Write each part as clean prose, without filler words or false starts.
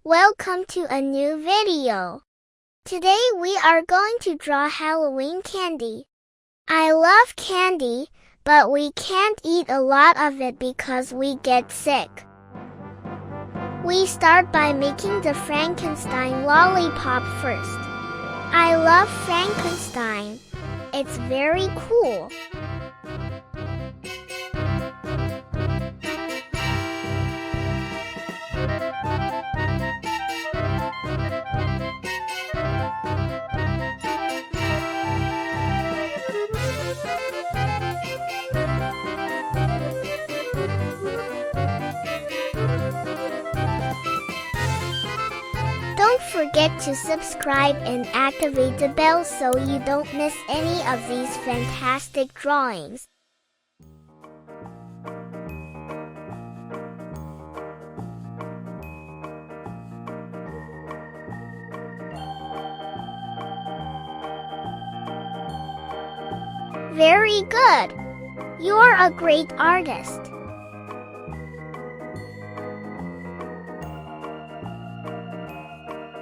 Welcome to a new video. Today we are going to draw Halloween candy. I love candy, but we can't eat a lot of it because we get sick. We start by making the Frankenstein lollipop first. I love Frankenstein. It's very cool. Don't forget to subscribe and activate the bell so you don't miss any of these fantastic drawings. Very good! You're a great artist.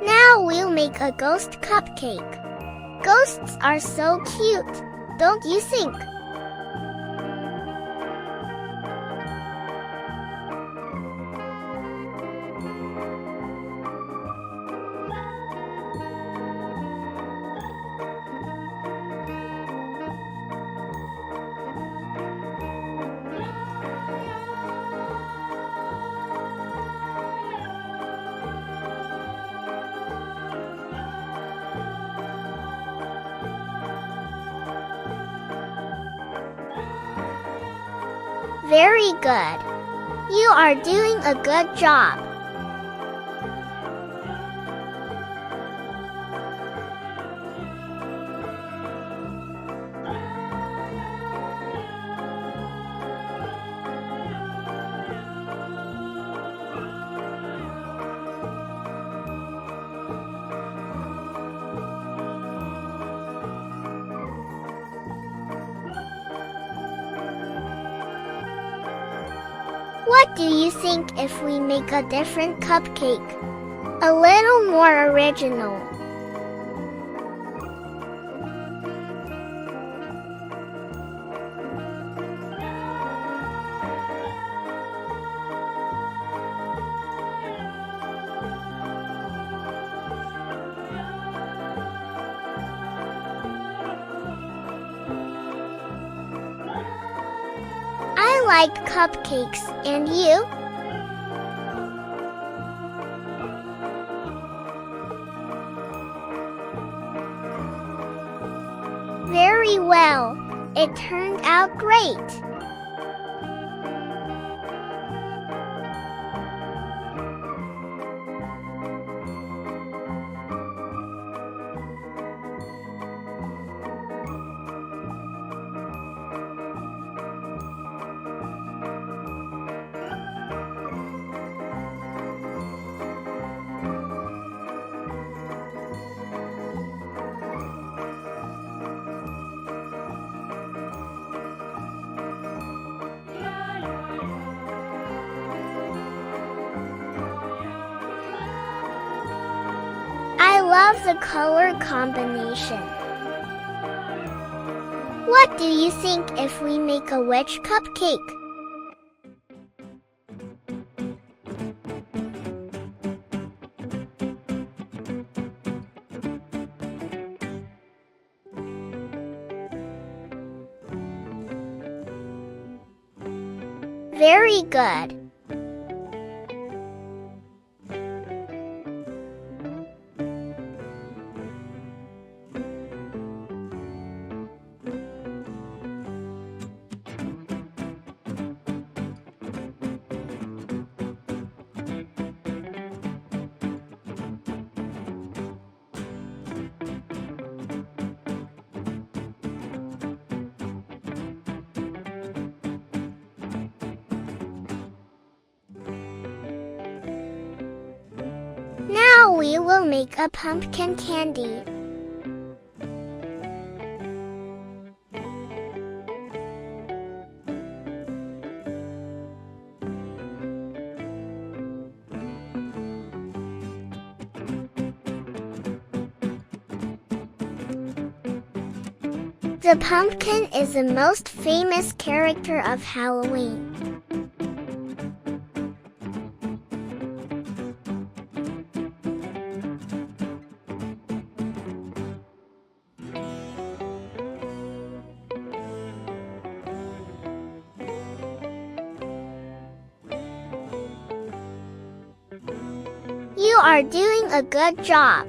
Now we'll make a ghost cupcake. Ghosts are so cute, don't you think? Very good. You are doing a good job. What do you think if we make a different cupcake? A little more original. I like cupcakes, and you? Very well. It turned out great. I love the color combination. What do you think if we make a witch cupcake? Very good. Now we will make a pumpkin candy. The pumpkin is the most famous character of Halloween. You are doing a good job.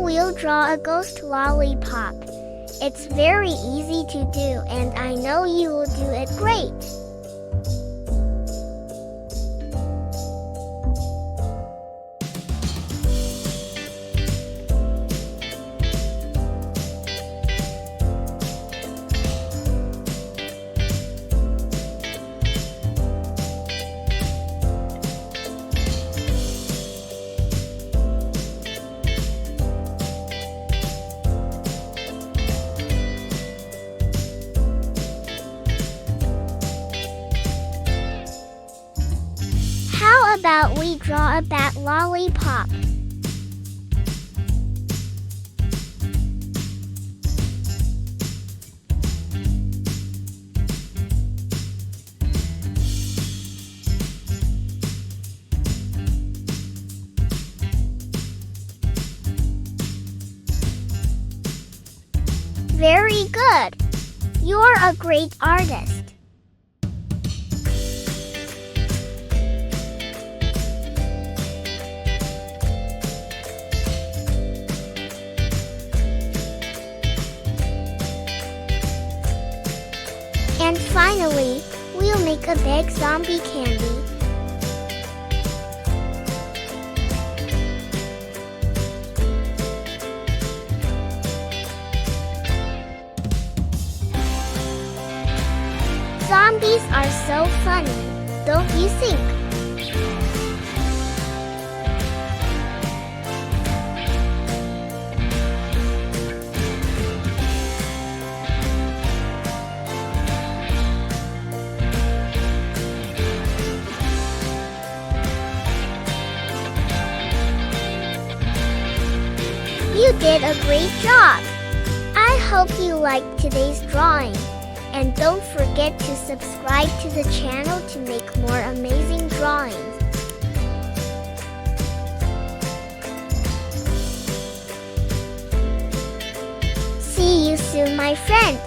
We'll draw a ghost lollipop. It's very easy to do, and I know you will do it great. How about we draw a bat lollipop? Very good. You're a great artist. And finally, we'll make a big zombie candy. Zombies are so funny, don't you think? You did a great job! I hope you liked today's drawing. And don't forget to subscribe to the channel to make more amazing drawings. See you soon, my friend!